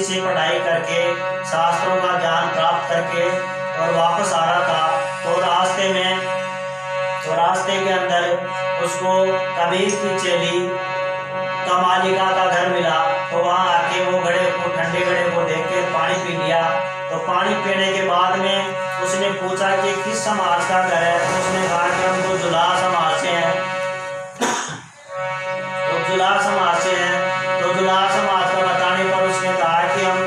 से पढ़ाई करके, शास्त्रों का ज्ञान प्राप्त करके और वापस आ रहा था, तो रास्ते के अंदर उसको कबीर की चेली कमालिका का घर मिला। तो वहाँ आके वो ठंडे घड़े को देख के पानी पी लिया। तो पानी पीने के बाद में उसने पूछा कि किस समाज का घर है। तो उसने कहा कि हम तो जुलाह समाज से हैं। तो जुलाह समाज से हैं। तो जुलाह समाज का बताने पर उसने कहा कि हम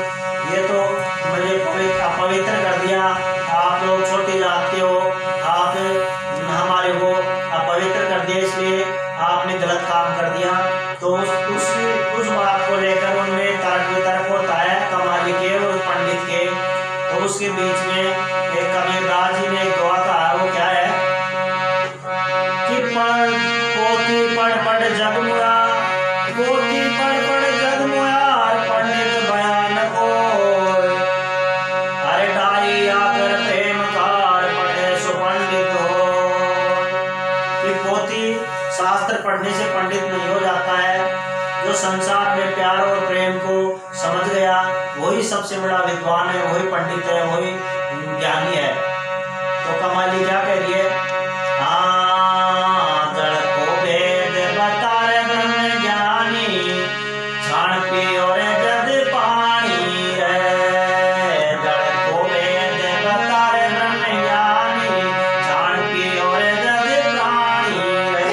ये तो मुझे अपवित्र कर दिया, आप लोग छोटी जात के हो, आप हमारे को अपवित्र कर दिया, इसलिए आपने गलत काम कर दिया। तो उस बात को लेकर उनमें तर्क वितर्क होता है कमाली के और पंडित के। तो उसके बीच में एक कबीरदास जी ने एक दुआ कहा, वो क्या है कि पोथी पढ़ जगमुआ, पोथी पढ़ जगमुआ, पंडित बयान को अरे डाई आकर प्रेम कार पढ़े सुपंडित हो। कि पोथी शास्त्र पढ़ने से पंडित नहीं हो जाता है, जो संसार में प्यार और प्रेम को समझ गया वही सबसे बड़ा विद्वान है, वही पंडित है, वही ज्ञानी है। तो कमाली क्या कह रही है, जड़ को वेद बता रे ब्रह्म ज्ञानी, छाण पी और जद पानी रे। जड़ को वेद बता रे ब्रह्म ज्ञानी, छाण पी और जद प्राणी रे।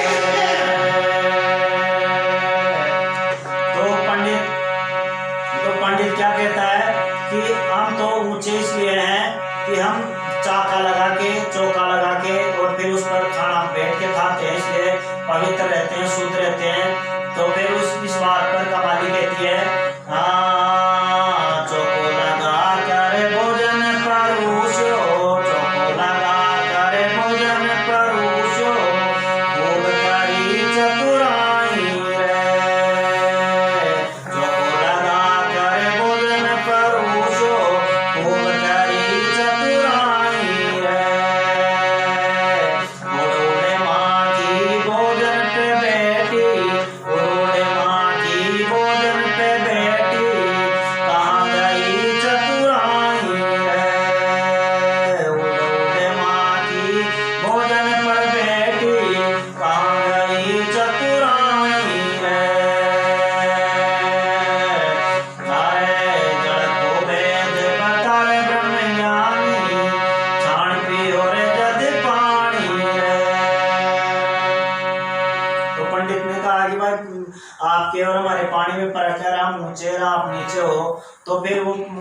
तो पंडित क्या कहता है कि हम तो ऊंचे इसलिए हैं कि हम चौका लगा के और फिर उस पर खाना बैठ के खाते हैं, इसलिए पवित्र रहते हैं, शुद्ध रहते हैं। तो फिर इस बात पर कमाली कहती है, चौको लगा कर भोजन परोसो, चौको लगा कर भोजन परोसो, खूब करी चतुराई रे। चौको लगा कर भोजन परोसो, खूब करी चतुराई रे। उड़ोड़े माँ की भोजन पे बैठी, उड़ोड़े माँ की भोजन पे बैठी, कहाँ गई चतुराई रे। उड़ोड़े माँ की भोजन पर बैठी, कहाँ गई चतुराई रे। जड़ को वेद बता रे ब्रह्म ज्ञानी, छाण पी और जद पानी रे। तो पंडित ने कहा कि भाई आपके और हमारे पानी में फर्क है, हम ऊंचे और आप नीचे हो। तो फिर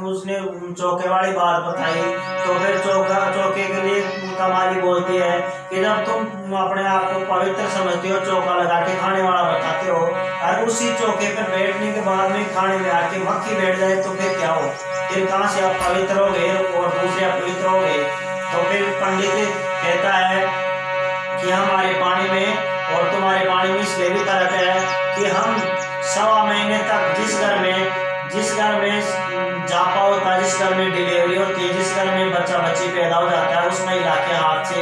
उसने चौके वाली बात बताई। तो फिर चौके के लिए कमाली बोलती है कि जब तुम अपने आप को पवित्र समझते हो, चौका लगा के खाने वाला बताते हो, और उसी चौके पर बैठने के बाद में खाने में आके मक्खी बैठ जाए तो फिर क्या हो, फिर कहाँ से आप पवित्र हो गए और दूसरे अपवित्र हो गए। तो फिर पंडित कहता है कि हमारे पानी में और तुम्हारे पानी में इसलिए भी फर्क है कि हम 1.25 महीने तक जिस घर में जापा होता है, जिस घर में डिलीवरी होती है, जिस घर में बच्चा बच्ची पैदा हो जाता है, उस महिला के हाथ से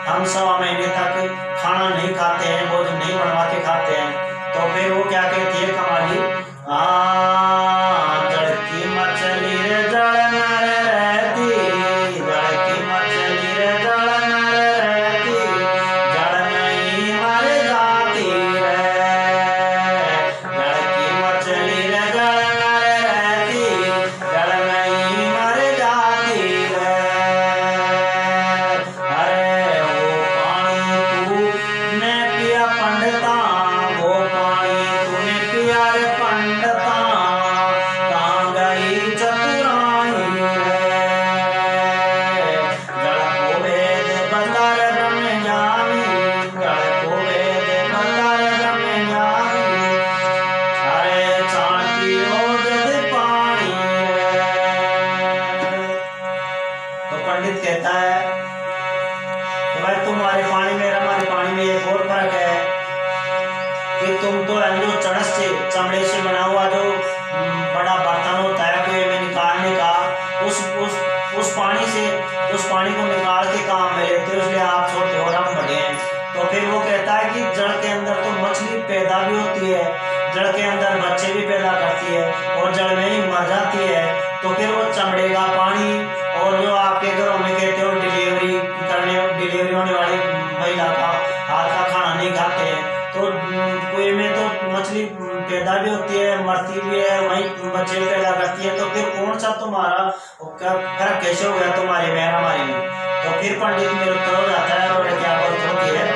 हम 1.25 महीने तक खाना नहीं खाते हैं, भोजन नहीं बनवा के खाते हैं। तो फिर वो क्या कहती है कमाली, जड़ की मछली रे जड़ में रहती, जड़ की मछली रे जड़ में रहती, जड़ नहीं मर जाती रे। जड़ की मछली रे जड़ में रहती, जड़ नहीं मर जाती रे। अरे वो पानी तूने पिया पंडिता, वो पानी तूने पिया रे पंडिता, कहाँ गई चतुराई रे। जड़ को वेद बता रे ब्रह्म ज्ञानी, जड़ को वेद बता रे ब्रह्म ज्ञानी, अरे छाण पियो जद पानी रे। तो पंडित कहता है कि भाई तुम्हारे पानी में हमारे पानी में एक और फर्क है कि तुम तो जो चरस से चमड़े से बना हुआ जो बड़ा बर्तन होता है कुएं में निकालने का, उस पानी को निकाल के काम में लेते हो, इसलिए आप छोटे और हम बड़े हैं। तो फिर वो कहता है कि जड़ के अंदर तो मछली पैदा भी होती है जड़ के अंदर बच्चे भी पैदा करती है और जड़ में ही मर जाती है, तो फिर वो चमड़े का पानी और जो आपके घरों में कहते हो डिलीवरी होने वाली महिला का हाथ का खाना नहीं खाते हैं, तो कुएं में तो मछली पैदा भी होती है, मरती भी है, वहीं बच्चे पैदा करती है, तो फिर कौन सा तुम्हारा फर्क कैसे हो गया तुम्हारे में हमारे में? तो फिर पंडित निरुत्तर हो जाता है और क्या बात होती है,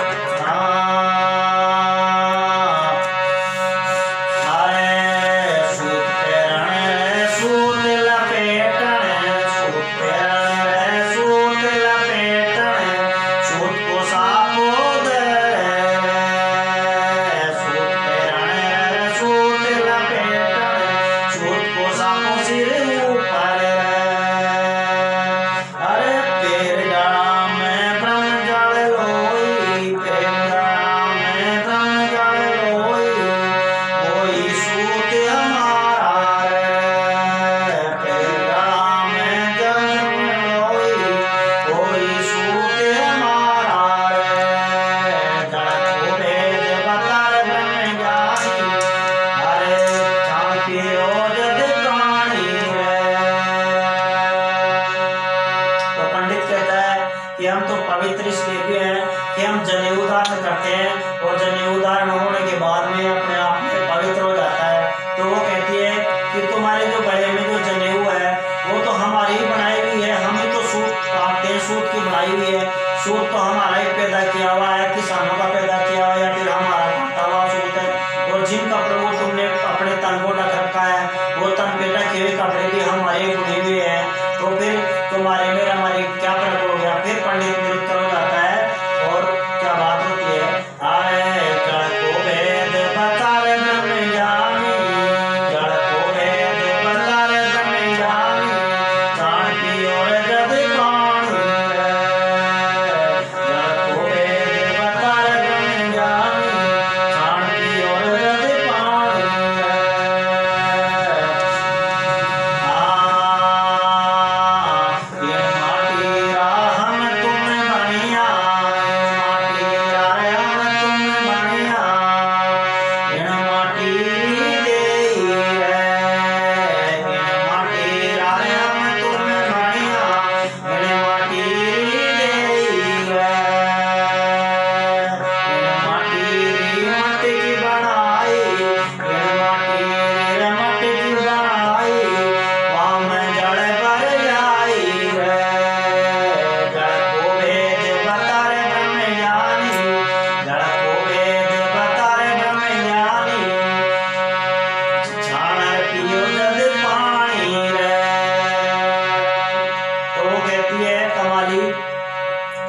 पवित्र इसलिए भी है कि हम जनेऊ धारण करते हैं और जनेऊ धारण होने के बाद में अपने आप में पवित्र हो जाता है। तो वो कहती है कि तुम्हारे जो गले में जो जनेऊ है वो तो हमारी ही बनाई हुई है, हम ही तो सूत काटते हैं, सूत की बनाई हुई है, सूत तो हमारा ही पैदा किया हुआ है, किसानों का पैदा किया हुआ है या फिर हमारा काटा हुआ सूत है। और जिन कपड़ों को तुमने अपने तन को ढक रखा है वो तन पे ढके हुए कपड़े भी हमारे बुने हुए हैं, तो फिर तुम्हारे में हमारी क्या फर्क हो गया? फिर पंडित निरुत्तर हो जाता है और क्या बात होती है, आए जड़ को वेद बतावे ब्रह्म ज्ञानी, जड़ को वेद बतावे ब्रह्म ज्ञानी, जान की ओर जब पानी, जड़ को वेद बतावे ब्रह्म ज्ञानी, जान की ओर जब पानी।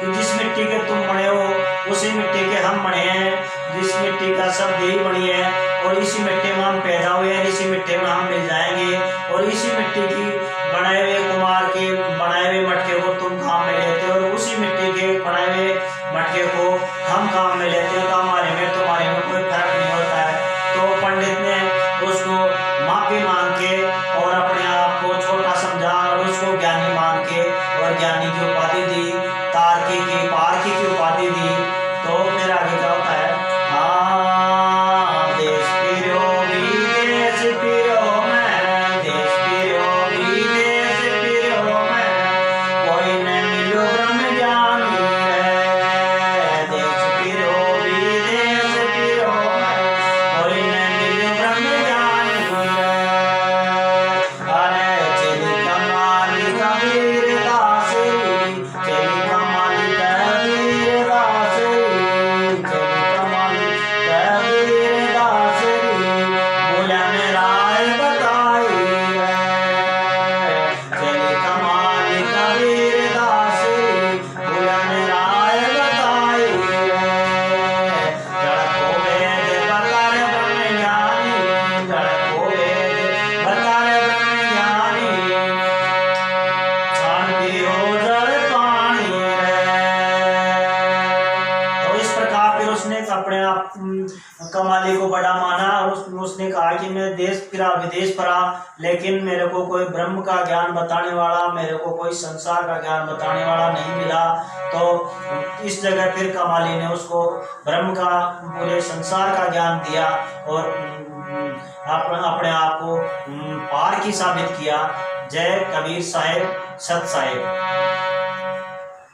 जिस मिट्टी के तुम बने हो उसी मिट्टी के हम बने हैं, जिस मिट्टी का सब देह बनी है और इसी मिट्टी में हम पैदा हुए हैं, इसी मिट्टी में हम मिल जाएंगे। और इसी मिट्टी की बनाए हुए कुमार के बनाए हुए मटके को तुम काम में लेते हो और उसी मिट्टी के बनाए हुए मटके को हम काम में लेते हो, तो हमारे में तुम्हारे में कोई फर्क नहीं होता है। तो पंडित ने उसको माफी मांग के और अपने आप को छोटा समझा और उसको ज्ञानी मान के और ज्ञानी की उपाधि दी, तार्की की पारकी की उपाधि दी। तो फिर आगे क्या होता है, देश पिरो विदेश पिरो मैं, देश पिरो विदेश पिरो मैं, कोई न मिलो ब्रह्म ज्ञानी रे, देश पिरो विदेश पिरो मैं, कोई न मिलो ब्रह्म ज्ञानी रे। अरे चली कमाली कबीर दासरी, चली कमाली कबीर दासरी, चली कमाली कबीर दासरी, बोला ने राय बताई रे, चली कमाली कबीर दासरी, बोला ने राय बताई रे। जड़ को वेद बताए ब्रह्म ज्ञानी, जड़ को वेद बताए ब्रह्म ज्ञानी, शांति हो जड़ पानी रे। तो इस प्रकार फिर उसने अपने आप कमाली को बड़ा माना और उसने कहा कि मैं देश फिरा विदेश पढ़ा, लेकिन मेरे को कोई ब्रह्म का ज्ञान बताने वाला, मेरे को कोई संसार का ज्ञान बताने वाला नहीं मिला। तो इस जगह फिर कमाली ने उसको ब्रह्म का पूरे संसार का ज्ञान दिया और अपने आप को पार की साबित किया। जय कबीर साहेब, सत साहेब।